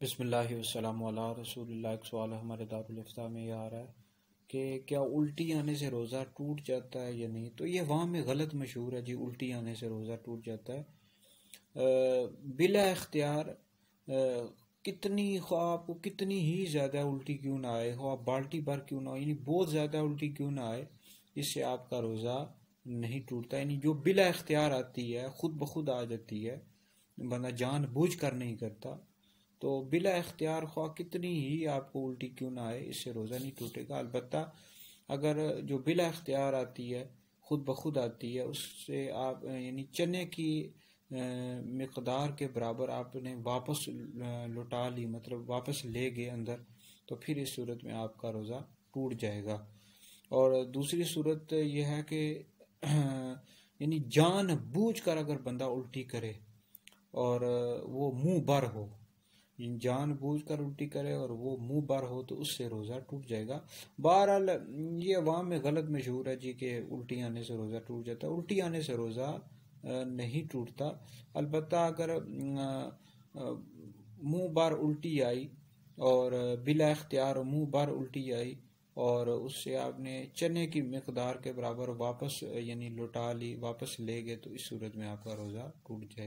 बिस्मिल्लाहि वस्सलामु अला रसूलिल्लाह। एक सवाल हमारे दारुल इफ्ता में ये आ रहा है कि क्या उल्टी आने से रोज़ा टूट जाता है या नहीं। तो ये वहाँ में गलत मशहूर है जी, उल्टी आने से रोज़ा टूट जाता है बिला इख्तियार। कितनी ख्वाह आपको कितनी ही ज़्यादा उल्टी क्यों ना आए, ख्वाह बाल्टी भर क्यों ना हो, यानी बहुत ज़्यादा उल्टी क्यों ना आए, इससे आपका रोज़ा नहीं टूटता। यानी जो बिला इख्तियार आती है, खुद ब खुद आ जाती है, बंदा जान बूझ कर नहीं करता, तो बिला इख्तियार ख्वाह कितनी ही आपको उल्टी क्यों ना आए, इससे रोज़ा नहीं टूटेगा। अलबत्ता अगर जो बिला इख्तियार आती है, खुद ब खुद आती है, उससे आप यानी चने की मिकदार के बराबर आपने वापस लौटा ली, मतलब वापस ले गए अंदर, तो फिर इस सूरत में आपका रोज़ा टूट जाएगा। और दूसरी सूरत यह है कि यानी जान बूझ कर अगर बंदा उल्टी करे और वो मुंह भर हो, जान बूझ कर उल्टी करे और वो मुंह भर हो, तो उससे रोज़ा टूट जाएगा। बहरहाल ये अवाम में गलत मशहूर है जी कि उल्टी आने से रोज़ा टूट जाता है। उल्टी आने से रोज़ा नहीं टूटता। अलबत्ता अगर मुंह भर उल्टी आई और बिला इख्तियार मुंह भर उल्टी आई और उससे आपने चने की मिकदार के बराबर वापस यानी लौटा ली, वापस ले गए, तो इस सूरत में आपका रोज़ा टूट जाएगा।